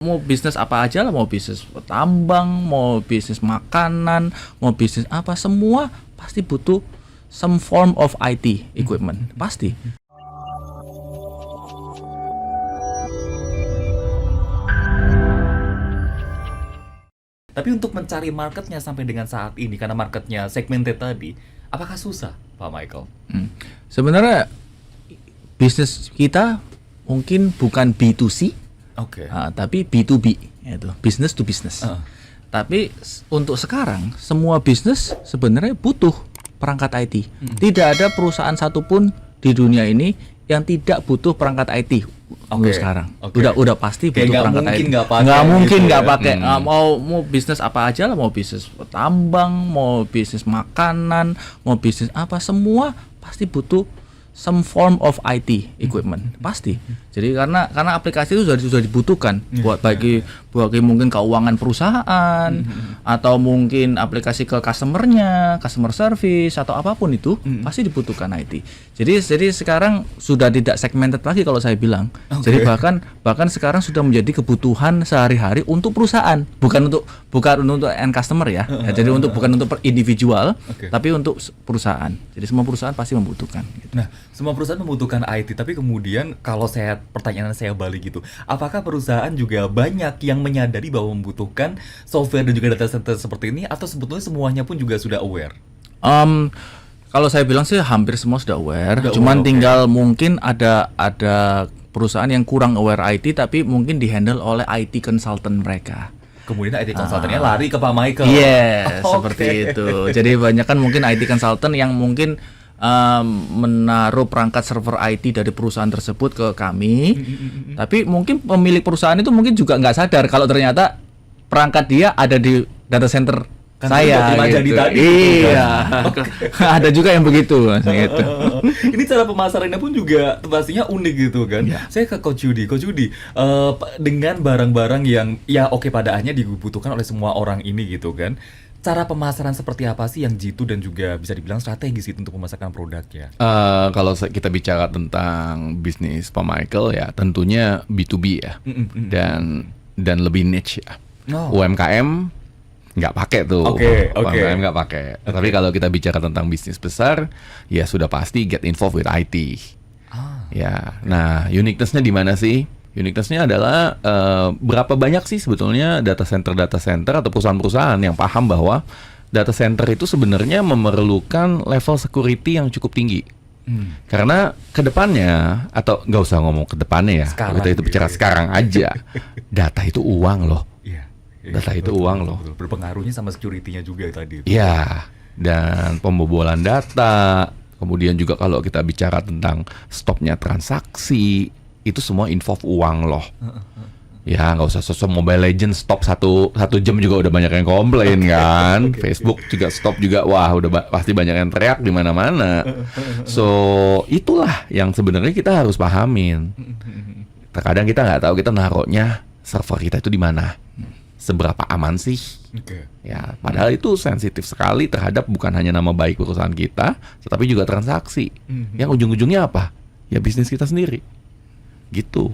Mau bisnis apa aja lah, mau bisnis tambang, mau bisnis makanan, mau bisnis apa, semua pasti butuh some form of IT equipment, pasti. Tapi untuk mencari marketnya sampai dengan saat ini, karena marketnya segmented tadi, apakah susah, Pak Michael? Sebenarnya bisnis kita mungkin bukan B2C, Oke. tapi B2B, yaitu business to business. Tapi untuk sekarang semua bisnis sebenarnya butuh perangkat IT. Tidak ada perusahaan satupun di dunia ini yang tidak butuh perangkat IT untuk sekarang. Udah pasti butuh perangkat IT. Nggak mungkin nggak pakai. Mau bisnis apa aja lah, mau bisnis tambang, mau bisnis makanan, mau bisnis apa, semua pasti butuh some form of IT equipment, pasti. Jadi karena aplikasi itu sudah dibutuhkan buat bagi mungkin keuangan perusahaan atau mungkin aplikasi ke customer-nya, customer service atau apapun itu pasti dibutuhkan IT. Jadi sekarang sudah tidak segmented lagi kalau saya bilang. Jadi bahkan sekarang sudah menjadi kebutuhan sehari-hari untuk perusahaan, bukan untuk end customer ya. Jadi bukan untuk per individual, tapi untuk perusahaan. Jadi semua perusahaan pasti membutuhkan. Gitu. Nah, semua perusahaan membutuhkan IT, tapi kemudian kalau pertanyaan saya balik gitu, apakah perusahaan juga banyak yang menyadari bahwa membutuhkan software dan juga data center seperti ini, atau sebetulnya semuanya pun juga sudah aware? Kalau saya bilang sih hampir semua sudah aware, cuman tinggal mungkin ada perusahaan yang kurang aware IT, tapi mungkin dihandle oleh IT consultant mereka. Kemudian IT consultant-nya lari ke Pak Michael. Yes, seperti itu. Jadi banyak kan mungkin IT consultant yang mungkin menaruh perangkat server IT dari perusahaan tersebut ke kami, tapi mungkin pemilik perusahaan itu mungkin juga nggak sadar kalau ternyata perangkat dia ada di data center saya. Gitu. Iya, ada juga yang begitu. Gitu. Ini cara pemasarannya pun juga pastinya unik gitu kan. Saya ke Coach Yudi, dengan barang-barang yang ya padahalnya dibutuhkan oleh semua orang ini gitu kan. Cara pemasaran seperti apa sih yang jitu dan juga bisa dibilang strategis itu untuk memasarkan produknya? Kalau kita bicara tentang bisnis Pak Michael ya tentunya B2B ya, dan lebih niche ya. UMKM nggak pakai tuh, UMKM nggak pakai. Tapi kalau kita bicara tentang bisnis besar ya sudah pasti get involved with IT. Ya, nah uniqueness-nya di mana sih? Uniqueness-nya adalah berapa banyak sih sebetulnya data center atau perusahaan-perusahaan yang paham bahwa data center itu sebenarnya memerlukan level security yang cukup tinggi. Karena kedepannya, atau nggak usah ngomong kedepannya ya, kita itu bicara sekarang aja, data itu uang loh. Data itu uang loh. Berpengaruhnya sama security-nya juga tadi. Iya, dan pembobolan data, kemudian juga kalau kita bicara tentang stopnya transaksi, itu semua involve uang loh. Ya nggak usah sosok Mobile Legends stop satu jam juga udah banyak yang komplain kan. Facebook juga stop juga, wah udah pasti banyak yang teriak di mana-mana. So itulah yang sebenarnya kita harus pahamin. Terkadang kita nggak tahu kita naruhnya server kita itu di mana, seberapa aman sih. Ya padahal itu sensitif sekali terhadap bukan hanya nama baik perusahaan kita, tetapi juga transaksi. Yang ujung-ujungnya apa? Ya bisnis kita sendiri. Gitu.